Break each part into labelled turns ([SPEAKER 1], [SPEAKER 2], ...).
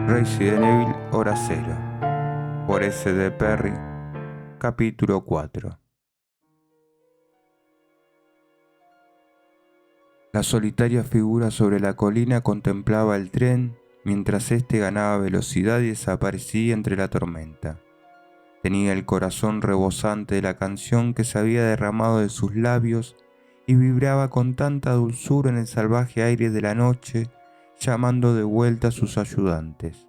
[SPEAKER 1] Resident Evil Hora Cero, por S. D. Perry, capítulo 4. La solitaria figura sobre la colina contemplaba el tren mientras éste ganaba velocidad y desaparecía entre la tormenta. Tenía el corazón rebosante de la canción que se había derramado de sus labios y vibraba con tanta dulzura en el salvaje aire de la noche, llamando de vuelta a sus ayudantes.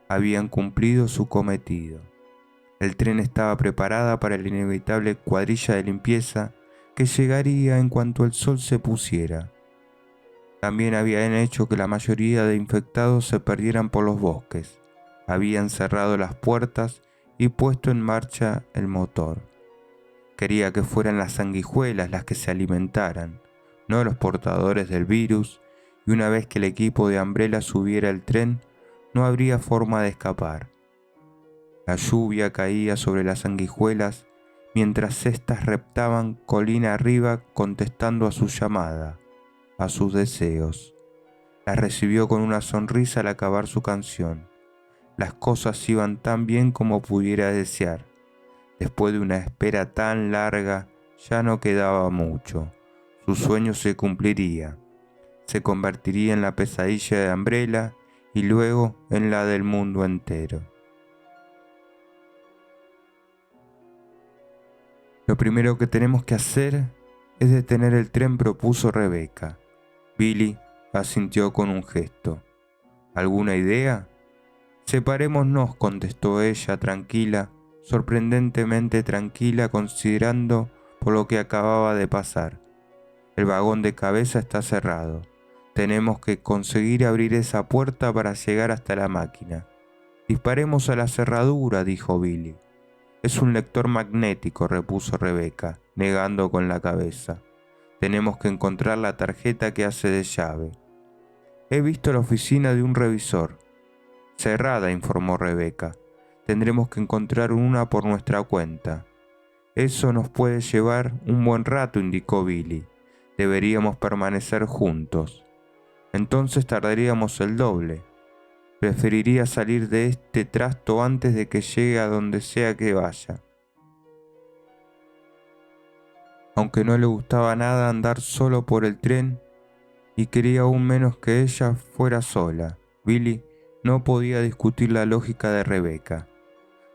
[SPEAKER 1] Habían cumplido su cometido. El tren estaba preparada para la inevitable cuadrilla de limpieza que llegaría en cuanto el sol se pusiera. También habían hecho que la mayoría de infectados se perdieran por los bosques. Habían cerrado las puertas y puesto en marcha el motor. Quería que fueran las sanguijuelas las que se alimentaran, no los portadores del virus, y una vez que el equipo de Umbrella subiera al tren, no habría forma de escapar. La lluvia caía sobre las sanguijuelas mientras éstas reptaban colina arriba contestando a su llamada, a sus deseos. Las recibió con una sonrisa al acabar su canción. Las cosas iban tan bien como pudiera desear. Después de una espera tan larga, ya no quedaba mucho. Su sueño se cumpliría. Se convertiría en la pesadilla de Umbrella y luego en la del mundo entero. Lo primero que tenemos que hacer es detener el tren, propuso Rebecca. Billy asintió con un gesto. ¿Alguna idea? Separémonos, contestó ella, tranquila, sorprendentemente tranquila considerando por lo que acababa de pasar. El vagón de cabeza está cerrado. Tenemos que conseguir abrir esa puerta para llegar hasta la máquina. Disparemos a la cerradura, dijo Billy. Es un lector magnético, repuso Rebecca, negando con la cabeza. Tenemos que encontrar la tarjeta que hace de llave. He visto la oficina de un revisor. Cerrada, informó Rebecca. Tendremos que encontrar una por nuestra cuenta. Eso nos puede llevar un buen rato, indicó Billy. Deberíamos permanecer juntos. Entonces tardaríamos el doble. Preferiría salir de este trasto antes de que llegue a donde sea que vaya. Aunque no le gustaba nada andar solo por el tren y quería aún menos que ella fuera sola, Billy no podía discutir la lógica de Rebecca.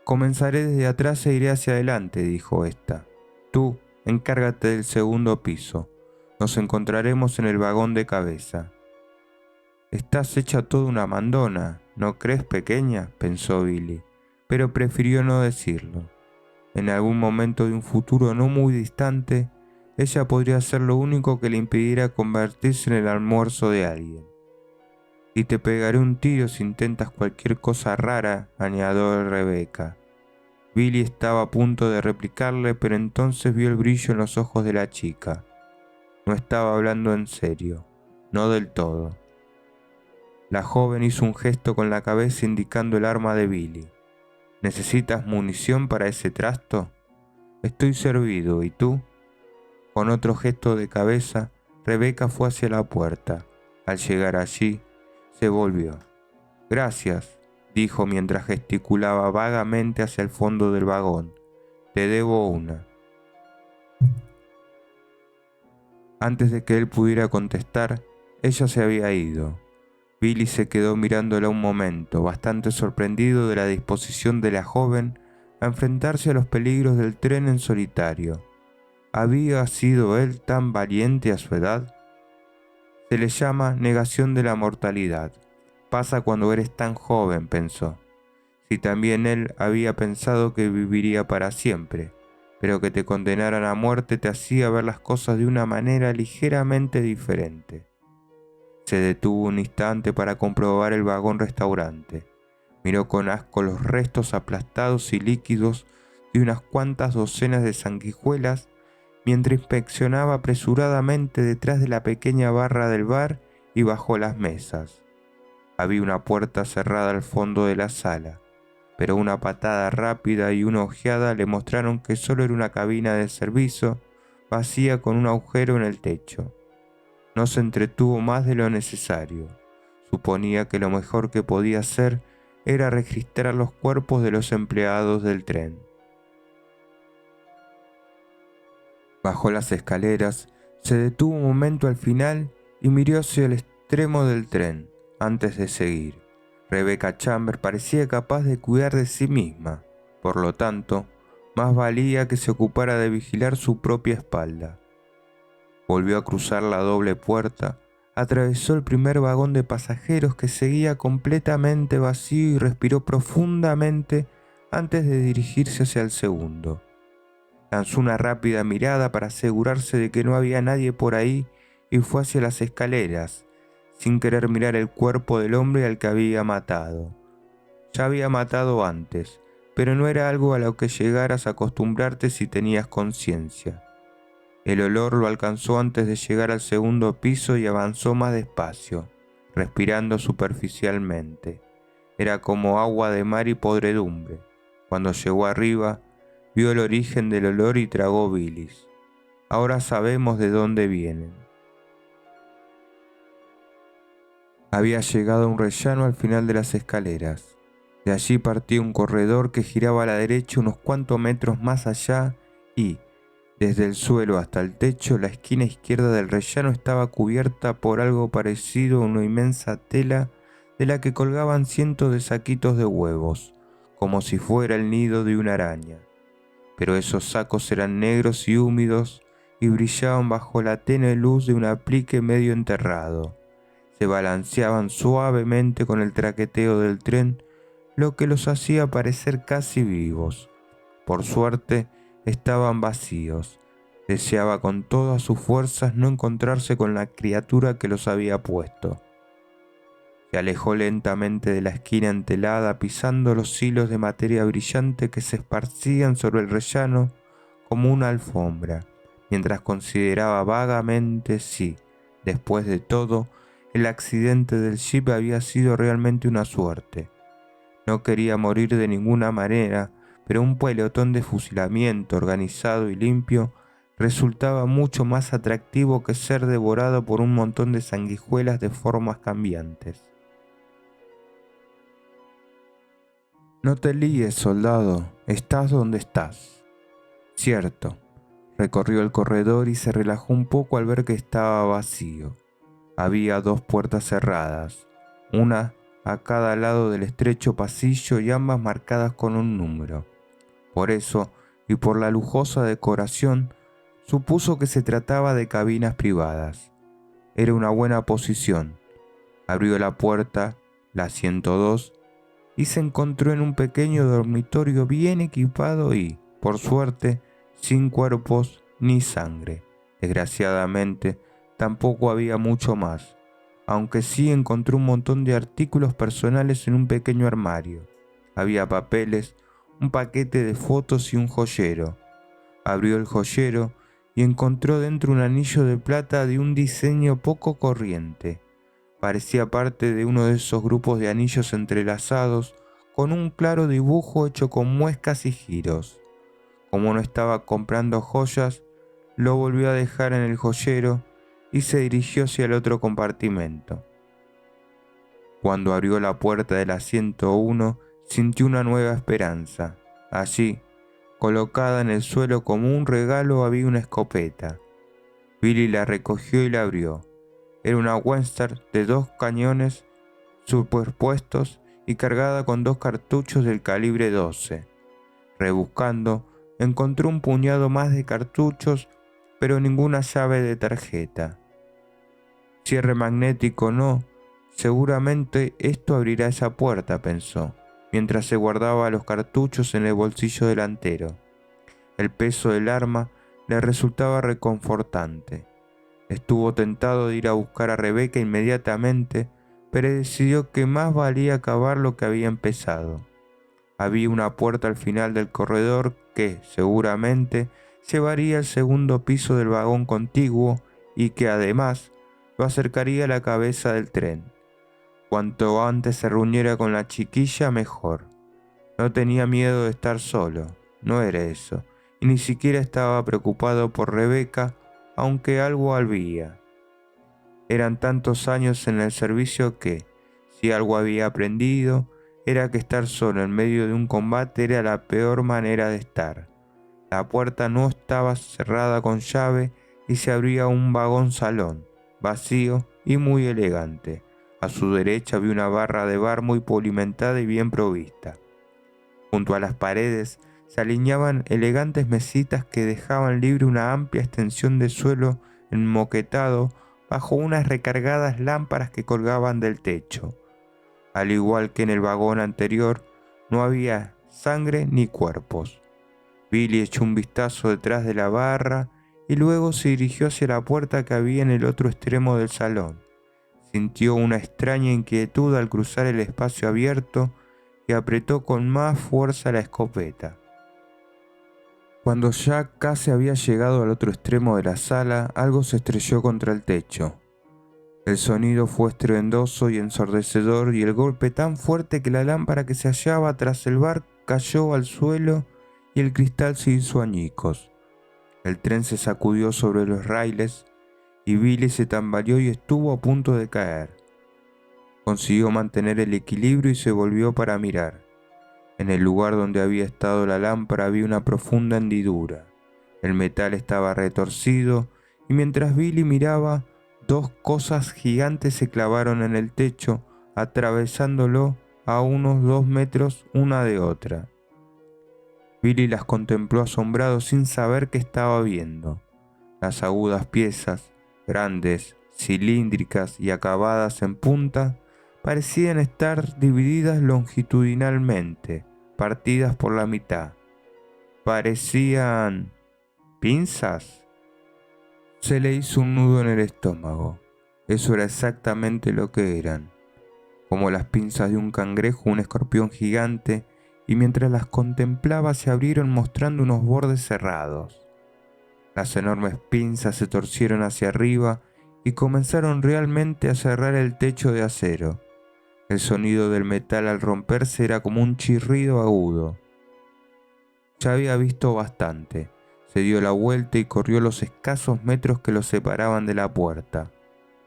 [SPEAKER 1] Comenzaré desde atrás e iré hacia adelante, dijo esta. Tú, encárgate del segundo piso. Nos encontraremos en el vagón de cabeza. Estás hecha toda una mandona, ¿no crees, pequeña?, pensó Billy, pero prefirió no decirlo. En algún momento de un futuro no muy distante, ella podría ser lo único que le impidiera convertirse en el almuerzo de alguien. Y te pegaré un tiro si intentas cualquier cosa rara, añadió Rebecca. Billy estaba a punto de replicarle, pero entonces vio el brillo en los ojos de la chica. No estaba hablando en serio, no del todo. La joven hizo un gesto con la cabeza indicando el arma de Billy. ¿Necesitas munición para ese trasto? Estoy servido, ¿y tú? Con otro gesto de cabeza, Rebecca fue hacia la puerta. Al llegar allí, se volvió. Gracias, dijo mientras gesticulaba vagamente hacia el fondo del vagón. Te debo una. Antes de que él pudiera contestar, ella se había ido. Billy se quedó mirándola un momento, bastante sorprendido de la disposición de la joven a enfrentarse a los peligros del tren en solitario. ¿Había sido él tan valiente a su edad? Se le llama negación de la mortalidad. Pasa cuando eres tan joven, pensó. Si también él había pensado que viviría para siempre, pero que te condenaran a muerte te hacía ver las cosas de una manera ligeramente diferente. Se detuvo un instante para comprobar el vagón restaurante. Miró con asco los restos aplastados y líquidos de unas cuantas docenas de sanguijuelas mientras inspeccionaba apresuradamente detrás de la pequeña barra del bar y bajo las mesas. Había una puerta cerrada al fondo de la sala, pero una patada rápida y una ojeada le mostraron que solo era una cabina de servicio vacía con un agujero en el techo. No se entretuvo más de lo necesario. Suponía que lo mejor que podía hacer era registrar los cuerpos de los empleados del tren. Bajó las escaleras, se detuvo un momento al final y miró hacia el extremo del tren antes de seguir. Rebecca Chambers parecía capaz de cuidar de sí misma, por lo tanto, más valía que se ocupara de vigilar su propia espalda. Volvió a cruzar la doble puerta, atravesó el primer vagón de pasajeros que seguía completamente vacío y respiró profundamente antes de dirigirse hacia el segundo. Lanzó una rápida mirada para asegurarse de que no había nadie por ahí y fue hacia las escaleras, sin querer mirar el cuerpo del hombre al que había matado. Ya había matado antes, pero no era algo a lo que llegaras a acostumbrarte si tenías conciencia. El olor lo alcanzó antes de llegar al segundo piso y avanzó más despacio, respirando superficialmente. Era como agua de mar y podredumbre. Cuando llegó arriba, vio el origen del olor y tragó bilis. Ahora sabemos de dónde vienen. Había llegado a un rellano al final de las escaleras. De allí partía un corredor que giraba a la derecha unos cuantos metros más allá y, desde el suelo hasta el techo, la esquina izquierda del rellano estaba cubierta por algo parecido a una inmensa tela de la que colgaban cientos de saquitos de huevos, como si fuera el nido de una araña. Pero esos sacos eran negros y húmedos y brillaban bajo la tenue luz de un aplique medio enterrado. Se balanceaban suavemente con el traqueteo del tren, lo que los hacía parecer casi vivos. Por suerte, estaban vacíos. Deseaba con todas sus fuerzas no encontrarse con la criatura que los había puesto. Se alejó lentamente de la esquina entelada, pisando los hilos de materia brillante que se esparcían sobre el rellano como una alfombra, mientras consideraba vagamente si, después de todo, el accidente del jeep había sido realmente una suerte. No quería morir de ninguna manera, pero un pelotón de fusilamiento organizado y limpio resultaba mucho más atractivo que ser devorado por un montón de sanguijuelas de formas cambiantes. No te líes, soldado, estás donde estás. Cierto, recorrió el corredor y se relajó un poco al ver que estaba vacío. Había dos puertas cerradas, una a cada lado del estrecho pasillo y ambas marcadas con un número. Por eso, y por la lujosa decoración, supuso que se trataba de cabinas privadas. Era una buena posición. Abrió la puerta, la 102, y se encontró en un pequeño dormitorio bien equipado y, por suerte, sin cuerpos ni sangre. Desgraciadamente, tampoco había mucho más, aunque sí encontró un montón de artículos personales en un pequeño armario. Había papeles, un paquete de fotos y un joyero. Abrió el joyero y encontró dentro un anillo de plata de un diseño poco corriente. Parecía parte de uno de esos grupos de anillos entrelazados con un claro dibujo hecho con muescas y giros. Como no estaba comprando joyas, lo volvió a dejar en el joyero y se dirigió hacia el otro compartimento. Cuando abrió la puerta del asiento 1, sintió una nueva esperanza. Allí, colocada en el suelo como un regalo, había una escopeta. Billy la recogió y la abrió. Era una Winchester de 2 cañones superpuestos y cargada con 2 cartuchos del calibre 12. Rebuscando, encontró un puñado más de cartuchos, pero ninguna llave de tarjeta. Cierre magnético no, seguramente esto abrirá esa puerta, pensó, mientras se guardaba los cartuchos en el bolsillo delantero. El peso del arma le resultaba reconfortante. Estuvo tentado de ir a buscar a Rebecca inmediatamente, pero decidió que más valía acabar lo que había empezado. Había una puerta al final del corredor que, seguramente, llevaría al segundo piso del vagón contiguo y que, además, lo acercaría a la cabeza del tren. Cuanto antes se reuniera con la chiquilla, mejor. No tenía miedo de estar solo, no era eso, y ni siquiera estaba preocupado por Rebecca, aunque algo había. Eran tantos años en el servicio que, Si algo había aprendido, era que estar solo en medio de un combate era la peor manera de estar. La puerta no estaba cerrada con llave y se abría un vagón salón, vacío y muy elegante. A su derecha había una barra de bar muy polimentada y bien provista. Junto a las paredes se alineaban elegantes mesitas que dejaban libre una amplia extensión de suelo enmoquetado bajo unas recargadas lámparas que colgaban del techo. Al igual que en el vagón anterior, no había sangre ni cuerpos. Billy echó un vistazo detrás de la barra y luego se dirigió hacia la puerta que había en el otro extremo del salón. Sintió una extraña inquietud al cruzar el espacio abierto y apretó con más fuerza la escopeta. Cuando ya casi había llegado al otro extremo de la sala, algo se estrelló contra el techo. El sonido fue estruendoso y ensordecedor y el golpe tan fuerte que la lámpara que se hallaba tras el bar cayó al suelo y el cristal se hizo añicos. El tren se sacudió sobre los raíles y Billy se tambaleó y estuvo a punto de caer. Consiguió mantener el equilibrio y se volvió para mirar. En el lugar donde había estado la lámpara había una profunda hendidura. El metal estaba retorcido y mientras Billy miraba, dos cosas gigantes se clavaron en el techo, atravesándolo a unos 2 metros una de otra. Billy las contempló asombrado sin saber qué estaba viendo. Las agudas piezas, grandes, cilíndricas y acabadas en punta, parecían estar divididas longitudinalmente, partidas por la mitad. Parecían pinzas. Se le hizo un nudo en el estómago. Eso era exactamente lo que eran, como las pinzas de un cangrejo o un escorpión gigante, y mientras las contemplaba se abrieron mostrando unos bordes cerrados. Las enormes pinzas se torcieron hacia arriba y comenzaron realmente a cerrar el techo de acero. El sonido del metal al romperse era como un chirrido agudo. Ya había visto bastante. Se dio la vuelta y corrió los escasos metros que lo separaban de la puerta.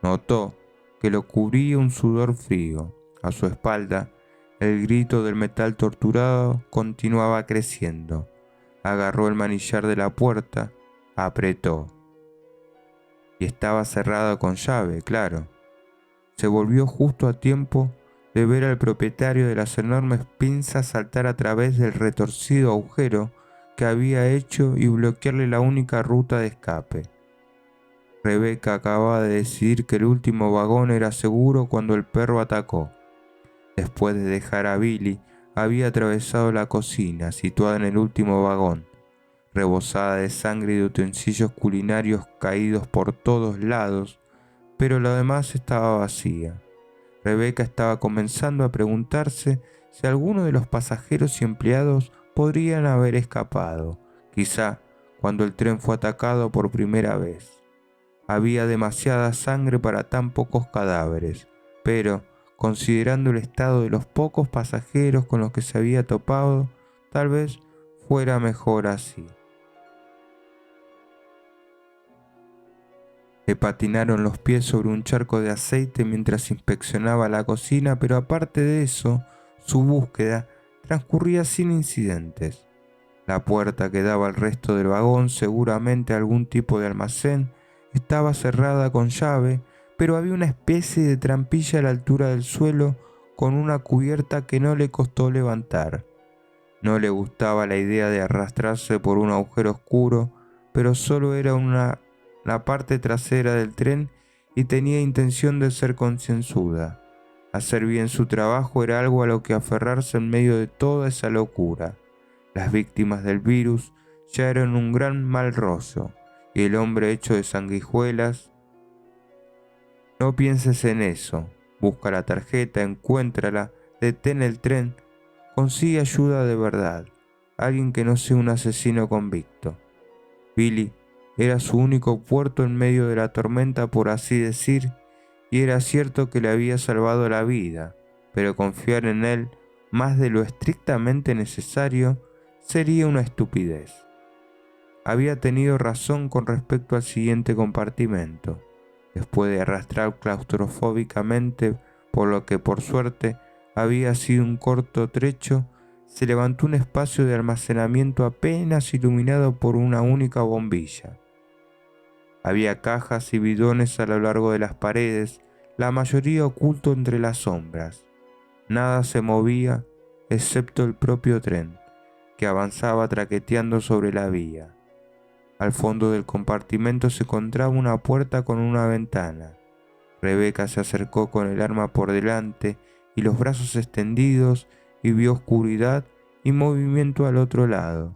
[SPEAKER 1] Notó que lo cubría un sudor frío. A su espalda, el grito del metal torturado continuaba creciendo. Agarró el manillar de la puerta, apretó. Y estaba cerrada con llave, claro. Se volvió justo a tiempo de ver al propietario de las enormes pinzas saltar a través del retorcido agujero que había hecho y bloquearle la única ruta de escape. Rebecca acababa de decidir que el último vagón era seguro cuando el perro atacó. Después de dejar a Billy, había atravesado la cocina, situada en el último vagón, rebosada de sangre y de utensilios culinarios caídos por todos lados, pero lo demás estaba vacía. Rebecca estaba comenzando a preguntarse si alguno de los pasajeros y empleados podrían haber escapado, quizá cuando el tren fue atacado por primera vez. Había demasiada sangre para tan pocos cadáveres, pero, considerando el estado de los pocos pasajeros con los que se había topado, tal vez fuera mejor así. Le patinaron los pies sobre un charco de aceite mientras inspeccionaba la cocina, pero aparte de eso, su búsqueda transcurría sin incidentes. La puerta que daba al resto del vagón, seguramente algún tipo de almacén, estaba cerrada con llave, pero había una especie de trampilla a la altura del suelo con una cubierta que no le costó levantar. No le gustaba la idea de arrastrarse por un agujero oscuro, pero solo era la parte trasera del tren y tenía intención de ser concienzuda. Hacer bien su trabajo era algo a lo que aferrarse en medio de toda esa locura. Las víctimas del virus ya eran un gran mal rollo, y el hombre hecho de sanguijuelas. No pienses en eso. Busca la tarjeta, encuéntrala, detén el tren. Consigue ayuda de verdad, alguien que no sea un asesino convicto. Billy era su único puerto en medio de la tormenta, por así decir, y era cierto que le había salvado la vida, pero confiar en él más de lo estrictamente necesario sería una estupidez. Había tenido razón con respecto al siguiente compartimento. Después de arrastrar claustrofóbicamente por lo que por suerte había sido un corto trecho, se levantó un espacio de almacenamiento apenas iluminado por una única bombilla. Había cajas y bidones a lo largo de las paredes, la mayoría oculto entre las sombras. Nada se movía, excepto el propio tren, que avanzaba traqueteando sobre la vía. Al fondo del compartimento se encontraba una puerta con una ventana. Rebeca se acercó con el arma por delante y los brazos extendidos y vio oscuridad y movimiento al otro lado.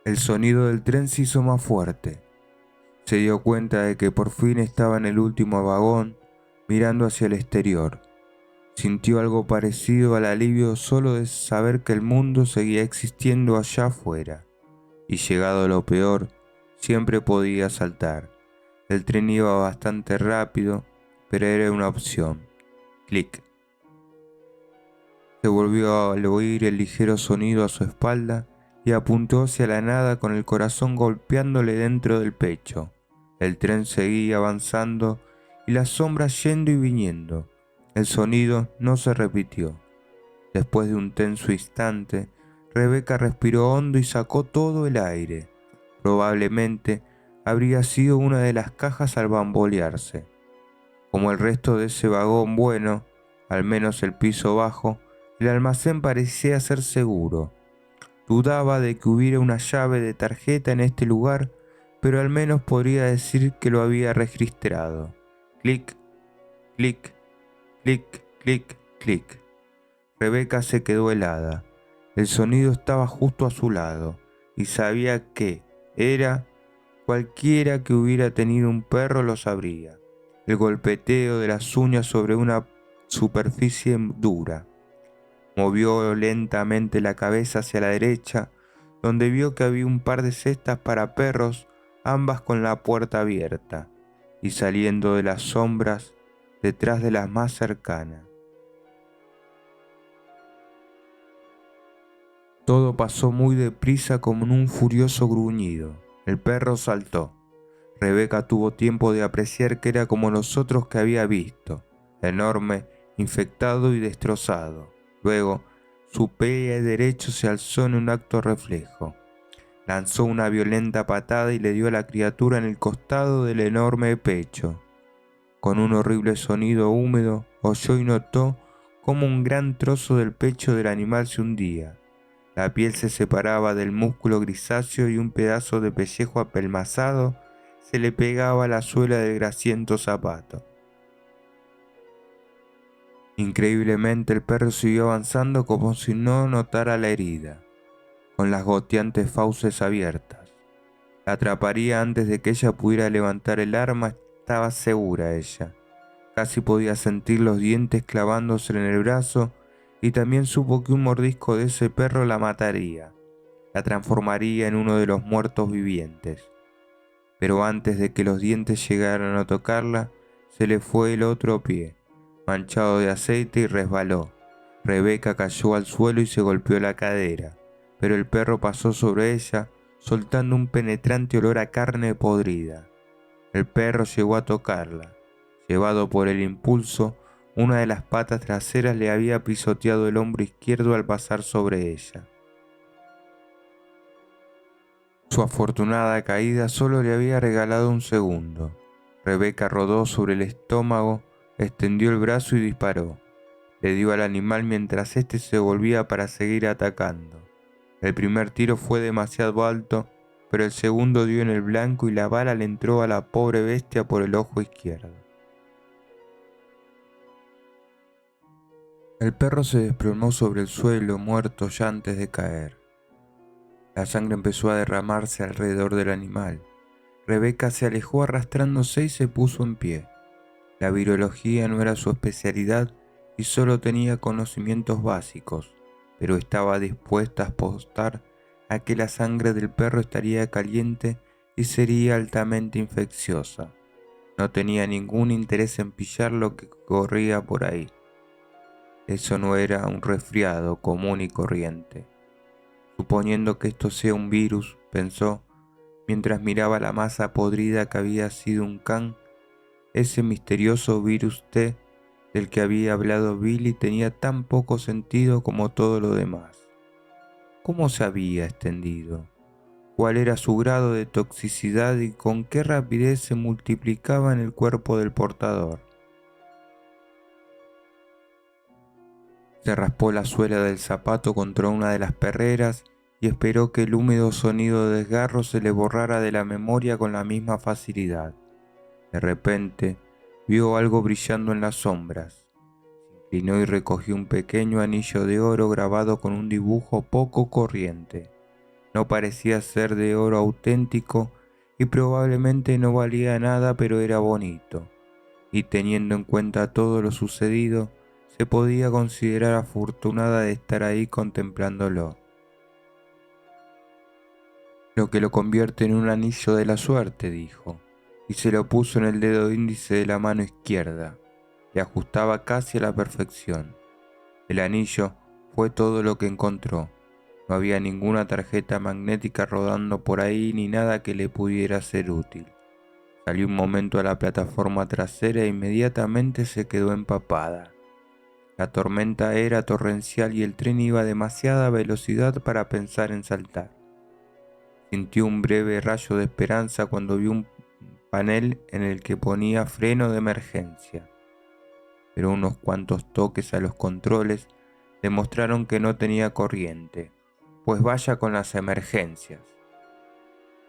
[SPEAKER 1] El sonido del tren se hizo más fuerte. Se dio cuenta de que por fin estaba en el último vagón, mirando hacia el exterior. Sintió algo parecido al alivio solo de saber que el mundo seguía existiendo allá afuera, y llegado lo peor, siempre podía saltar. El tren iba bastante rápido, pero era una opción. Clic. Se volvió al oír el ligero sonido a su espalda y apuntó hacia la nada con el corazón golpeándole dentro del pecho. El tren seguía avanzando y las sombras yendo y viniendo. El sonido no se repitió. Después de un tenso instante, Rebeca respiró hondo y sacó todo el aire. Probablemente habría sido una de las cajas al bambolearse. Como el resto de ese vagón bueno, al menos el piso bajo, el almacén parecía ser seguro. Dudaba de que hubiera una llave de tarjeta en este lugar, pero al menos podría decir que lo había registrado. Clic, clic, clic, clic, clic. Rebeca se quedó helada. El sonido estaba justo a su lado, y sabía que era cualquiera que hubiera tenido un perro lo sabría. El golpeteo de las uñas sobre una superficie dura. Movió lentamente la cabeza hacia la derecha, donde vio que había un par de cestas para perros, ambas con la puerta abierta, y saliendo de las sombras, detrás de las más cercanas. Todo pasó muy deprisa como en un furioso gruñido. El perro saltó. Rebeca tuvo tiempo de apreciar que era como los otros que había visto, enorme, infectado y destrozado. Luego, su pie derecho se alzó en un acto reflejo. Lanzó una violenta patada y le dio a la criatura en el costado del enorme pecho. Con un horrible sonido húmedo, oyó y notó cómo un gran trozo del pecho del animal se hundía. La piel se separaba del músculo grisáceo y un pedazo de pellejo apelmazado se le pegaba a la suela del grasiento zapato. Increíblemente el perro siguió avanzando como si no notara la herida, con las goteantes fauces abiertas. La atraparía antes de que ella pudiera levantar el arma, estaba segura ella. Casi podía sentir los dientes clavándose en el brazo y también supo que un mordisco de ese perro la mataría, la transformaría en uno de los muertos vivientes. Pero antes de que los dientes llegaran a tocarla, se le fue el otro pie, manchado de aceite, y resbaló. Rebeca cayó al suelo y se golpeó la cadera, pero el perro pasó sobre ella, soltando un penetrante olor a carne podrida. El perro llegó a tocarla. Llevado por el impulso, una de las patas traseras le había pisoteado el hombro izquierdo al pasar sobre ella. Su afortunada caída solo le había regalado un segundo. Rebeca rodó sobre el estómago, extendió el brazo y disparó. Le dio al animal mientras éste se volvía para seguir atacando. El primer tiro fue demasiado alto, pero el segundo dio en el blanco y la bala le entró a la pobre bestia por el ojo izquierdo. El perro se desplomó sobre el suelo, muerto ya antes de caer. La sangre empezó a derramarse alrededor del animal. Rebeca se alejó arrastrándose y se puso en pie. La virología no era su especialidad y solo tenía conocimientos básicos, pero estaba dispuesta a apostar a que la sangre del perro estaría caliente y sería altamente infecciosa. No tenía ningún interés en pillar lo que corría por ahí. Eso no era un resfriado común y corriente. Suponiendo que esto sea un virus, pensó, mientras miraba la masa podrida que había sido un can, Ese misterioso virus T del que había hablado Billy tenía tan poco sentido como todo lo demás. ¿Cómo se había extendido? ¿Cuál era su grado de toxicidad y con qué rapidez se multiplicaba en el cuerpo del portador? Se raspó la suela del zapato contra una de las perreras y esperó que el húmedo sonido de desgarro se le borrara de la memoria con la misma facilidad. De repente, vio algo brillando en las sombras. Se inclinó y recogió un pequeño anillo de oro grabado con un dibujo poco corriente. No parecía ser de oro auténtico y probablemente no valía nada, pero era bonito. Y teniendo en cuenta todo lo sucedido, se podía considerar afortunada de estar ahí contemplándolo. Lo que lo convierte en un anillo de la suerte, dijo, y se lo puso en el dedo índice de la mano izquierda. Le ajustaba casi a la perfección. El anillo fue todo lo que encontró. No había ninguna tarjeta magnética rodando por ahí ni nada que le pudiera ser útil. Salió un momento a la plataforma trasera e inmediatamente se quedó empapada. La tormenta era torrencial y el tren iba a demasiada velocidad para pensar en saltar. Sintió un breve rayo de esperanza cuando vio un panel en el que ponía freno de emergencia, pero unos cuantos toques a los controles demostraron que no tenía corriente. Pues vaya con las emergencias.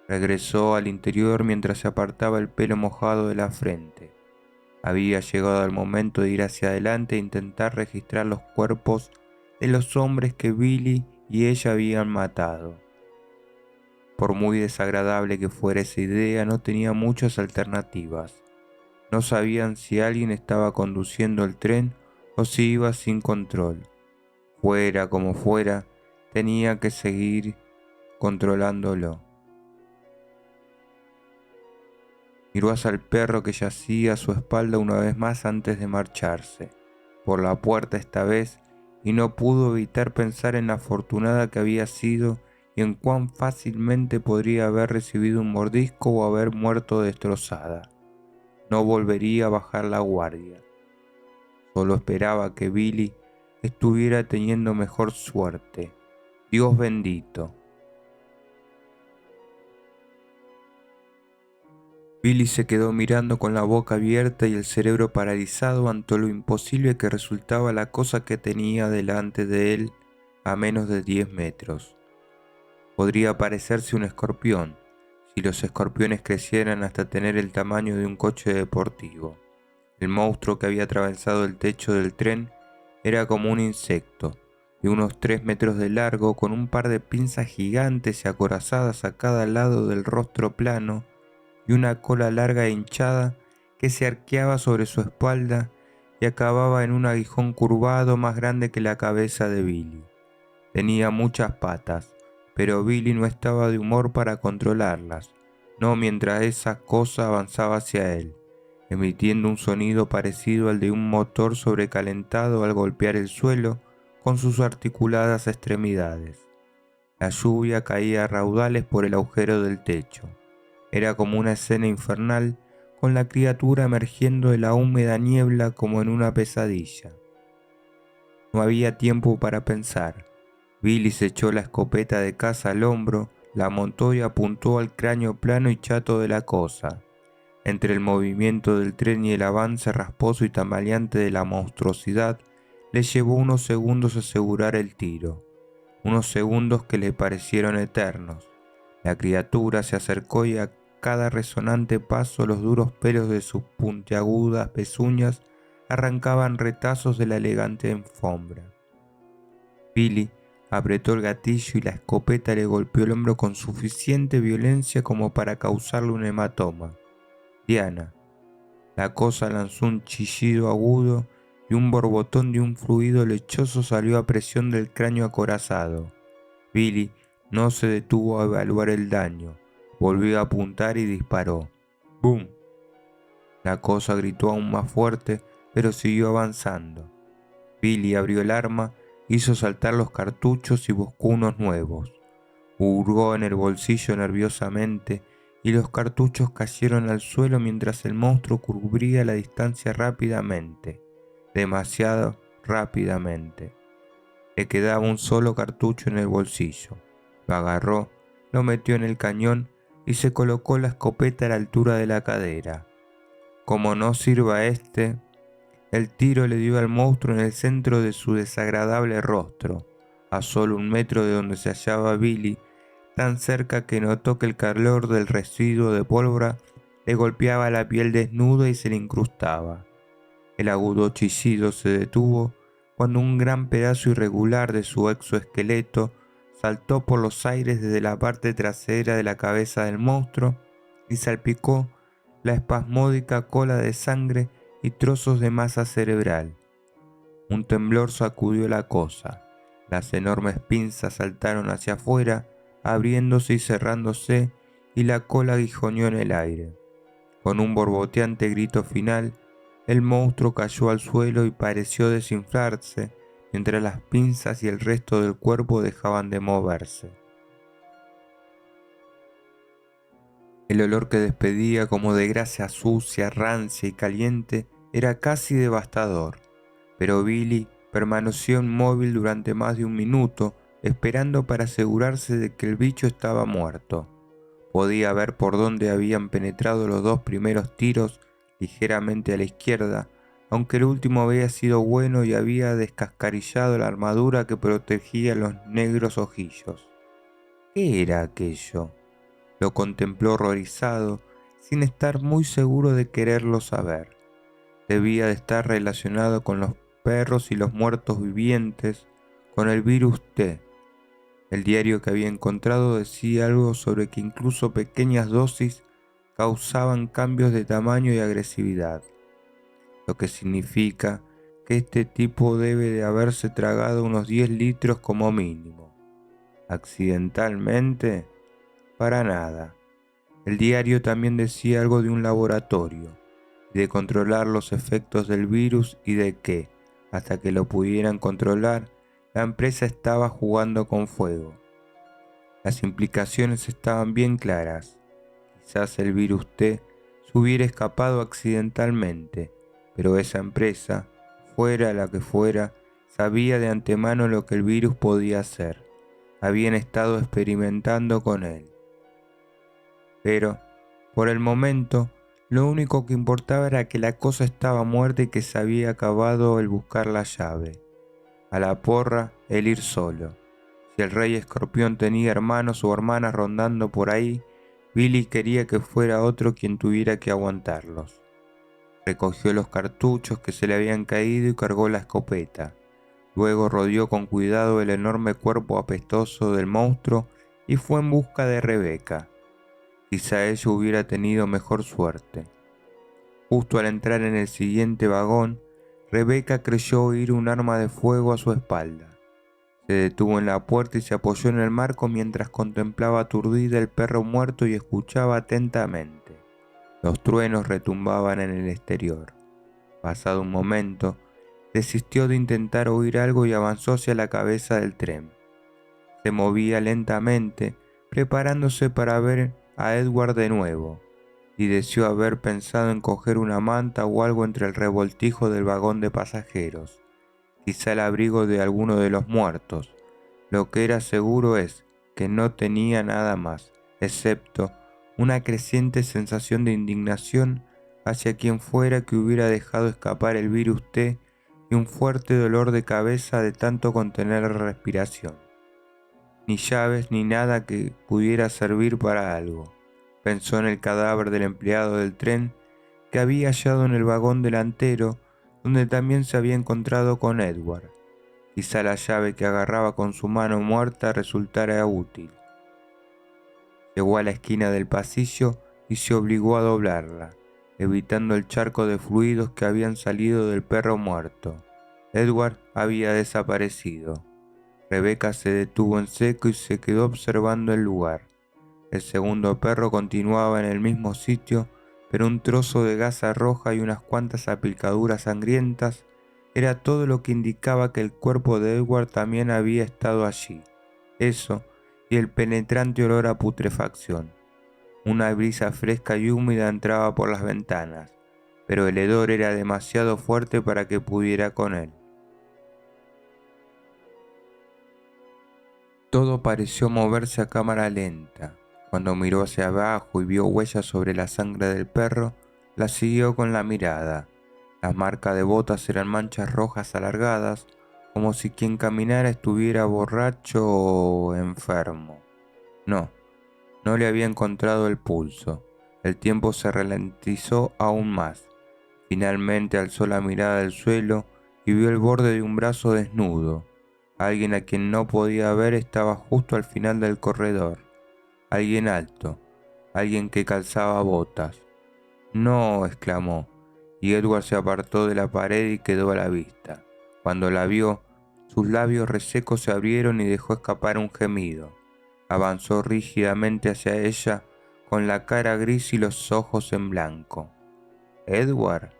[SPEAKER 1] Regresó al interior mientras se apartaba el pelo mojado de la frente. Había llegado el momento de ir hacia adelante e intentar registrar los cuerpos de los hombres que Billy y ella habían matado. Por muy desagradable que fuera esa idea, no tenía muchas alternativas. No sabían si alguien estaba conduciendo el tren o si iba sin control. Fuera como fuera, tenía que seguir controlándolo. Miró hacia el perro que yacía a su espalda una vez más antes de marcharse, por la puerta esta vez, y no pudo evitar pensar en la afortunada que había sido y en cuán fácilmente podría haber recibido un mordisco o haber muerto destrozada. No volvería a bajar la guardia. Solo esperaba que Billy estuviera teniendo mejor suerte. Dios bendito. Billy se quedó mirando con la boca abierta y el cerebro paralizado ante lo imposible que resultaba la cosa que tenía delante de él a menos de 10 metros. Podría parecerse un escorpión, si los escorpiones crecieran hasta tener el tamaño de un coche deportivo. El monstruo que había atravesado el techo del tren era como un insecto, de unos 3 metros de largo, con un par de pinzas gigantes y acorazadas a cada lado del rostro plano, y una cola larga e hinchada que se arqueaba sobre su espalda y acababa en un aguijón curvado más grande que la cabeza de Billy. Tenía muchas patas, pero Billy no estaba de humor para controlarlas, no mientras esa cosa avanzaba hacia él, emitiendo un sonido parecido al de un motor sobrecalentado al golpear el suelo con sus articuladas extremidades. La lluvia caía a raudales por el agujero del techo. Era como una escena infernal, con la criatura emergiendo de la húmeda niebla como en una pesadilla. No había tiempo para pensar. Billy se echó la escopeta de caza al hombro, la montó y apuntó al cráneo plano y chato de la cosa. Entre el movimiento del tren y el avance rasposo y tambaleante de la monstruosidad, le llevó unos segundos asegurar el tiro, unos segundos que le parecieron eternos. La criatura se acercó y a cada resonante paso los duros pelos de sus puntiagudas pezuñas arrancaban retazos de la elegante alfombra. Billy apretó el gatillo y la escopeta le golpeó el hombro con suficiente violencia como para causarle un hematoma. Diana. La cosa lanzó un chillido agudo y un borbotón de un fluido lechoso salió a presión del cráneo acorazado. Billy no se detuvo a evaluar el daño. Volvió a apuntar y disparó. ¡Bum! La cosa gritó aún más fuerte, pero siguió avanzando. Billy abrió el arma, hizo saltar los cartuchos y buscó unos nuevos. Hurgó en el bolsillo nerviosamente y los cartuchos cayeron al suelo mientras el monstruo cubría la distancia rápidamente, demasiado rápidamente. Le quedaba un solo cartucho en el bolsillo. Lo agarró, lo metió en el cañón y se colocó la escopeta a la altura de la cadera. Como no sirva el tiro le dio al monstruo en el centro de su desagradable rostro, a solo 1 metro de donde se hallaba Billy, tan cerca que notó que el calor del residuo de pólvora le golpeaba la piel desnuda y se le incrustaba. El agudo chillido se detuvo cuando un gran pedazo irregular de su exoesqueleto saltó por los aires desde la parte trasera de la cabeza del monstruo y salpicó la espasmódica cola de sangre y trozos de masa cerebral. Un temblor sacudió la cosa. Las enormes pinzas saltaron hacia afuera, abriéndose y cerrándose, y la cola aguijoneó en el aire. Con un borboteante grito final, el monstruo cayó al suelo y pareció desinflarse, mientras las pinzas y el resto del cuerpo dejaban de moverse. El olor que despedía como de grasa sucia, rancia y caliente era casi devastador, pero Billy permaneció inmóvil durante más de 1 minuto, esperando para asegurarse de que el bicho estaba muerto. Podía ver por dónde habían penetrado los 2 primeros tiros, ligeramente a la izquierda, aunque el último había sido bueno y había descascarillado la armadura que protegía los negros ojillos. ¿Qué era aquello? Lo contempló horrorizado, sin estar muy seguro de quererlo saber. Debía de estar relacionado con los perros y los muertos vivientes, con el virus T. El diario que había encontrado decía algo sobre que incluso pequeñas dosis causaban cambios de tamaño y agresividad, lo que significa que este tipo debe de haberse tragado unos 10 litros como mínimo. ¿Accidentalmente? Para nada. El diario también decía algo de un laboratorio, de controlar los efectos del virus y de que, hasta que lo pudieran controlar, la empresa estaba jugando con fuego. Las implicaciones estaban bien claras. Quizás el virus T se hubiera escapado accidentalmente, pero esa empresa, fuera la que fuera, sabía de antemano lo que el virus podía hacer. Habían estado experimentando con él. Pero, por el momento, lo único que importaba era que la cosa estaba muerta y que se había acabado el buscar la llave. A la porra, el ir solo. Si el rey escorpión tenía hermanos o hermanas rondando por ahí, Billy quería que fuera otro quien tuviera que aguantarlos. Recogió los cartuchos que se le habían caído y cargó la escopeta. Luego rodeó con cuidado el enorme cuerpo apestoso del monstruo y fue en busca de Rebeca. Quizá ella hubiera tenido mejor suerte. Justo al entrar en el siguiente vagón, Rebeca creyó oír un arma de fuego a su espalda. Se detuvo en la puerta y se apoyó en el marco mientras contemplaba aturdida el perro muerto y escuchaba atentamente. Los truenos retumbaban en el exterior. Pasado un momento, desistió de intentar oír algo y avanzó hacia la cabeza del tren. Se movía lentamente, preparándose para ver a Edward de nuevo, y deseó haber pensado en coger una manta o algo entre el revoltijo del vagón de pasajeros, quizá el abrigo de alguno de los muertos. Lo que era seguro es que no tenía nada más, excepto una creciente sensación de indignación hacia quien fuera que hubiera dejado escapar el virus T y un fuerte dolor de cabeza de tanto contener la respiración. Ni llaves ni nada que pudiera servir para algo. Pensó en el cadáver del empleado del tren que había hallado en el vagón delantero, donde también se había encontrado con Edward. Quizá la llave que agarraba con su mano muerta resultara útil. Llegó a la esquina del pasillo y se obligó a doblarla, evitando el charco de fluidos que habían salido del perro muerto. Edward había desaparecido. Rebeca se detuvo en seco y se quedó observando el lugar. El segundo perro continuaba en el mismo sitio, pero un trozo de gasa roja y unas cuantas aplicaduras sangrientas era todo lo que indicaba que el cuerpo de Edward también había estado allí. Eso y el penetrante olor a putrefacción. Una brisa fresca y húmeda entraba por las ventanas, pero el hedor era demasiado fuerte para que pudiera con él. Todo pareció moverse a cámara lenta. Cuando miró hacia abajo y vio huellas sobre la sangre del perro, la siguió con la mirada. Las marcas de botas eran manchas rojas alargadas, como si quien caminara estuviera borracho o enfermo. No le había encontrado el pulso. El tiempo se ralentizó aún más. Finalmente alzó la mirada del suelo y vio el borde de un brazo desnudo. Alguien a quien no podía ver estaba justo al final del corredor. Alguien alto, alguien que calzaba botas. No, exclamó, y Edward se apartó de la pared y quedó a la vista. Cuando la vio, sus labios resecos se abrieron y dejó escapar un gemido. Avanzó rígidamente hacia ella, con la cara gris y los ojos en blanco. ¿Edward?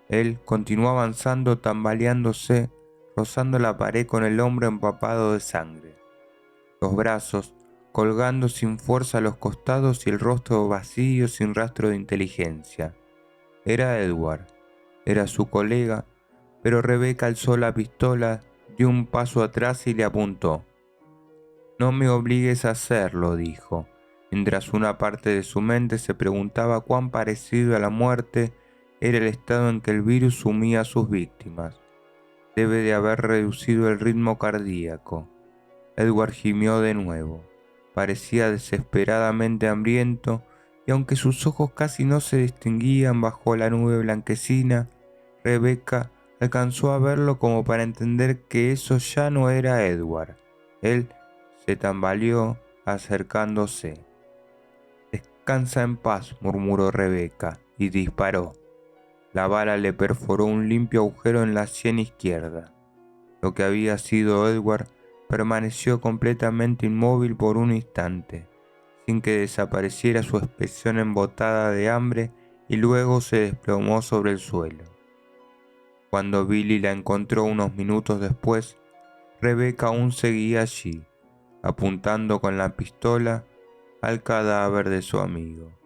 [SPEAKER 1] Él continuó avanzando, tambaleándose, rozando la pared con el hombro empapado de sangre. Los brazos colgando sin fuerza a los costados y el rostro vacío sin rastro de inteligencia. Era Edward, era su colega, pero Rebecca alzó la pistola, dio un paso atrás y le apuntó. «No me obligues a hacerlo», dijo, mientras una parte de su mente se preguntaba cuán parecido a la muerte era el estado en que el virus sumía a sus víctimas. Debe de haber reducido el ritmo cardíaco. Edward gimió de nuevo. Parecía desesperadamente hambriento, y aunque sus ojos casi no se distinguían bajo la nube blanquecina, Rebecca alcanzó a verlo como para entender que eso ya no era Edward. Él se tambaleó, acercándose. «Descansa en paz», murmuró Rebecca, y disparó. La bala le perforó un limpio agujero en la sien izquierda. Lo que había sido Edward permaneció completamente inmóvil por un instante, sin que desapareciera su expresión embotada de hambre, y luego se desplomó sobre el suelo. Cuando Billy la encontró unos minutos después, Rebecca aún seguía allí, apuntando con la pistola al cadáver de su amigo.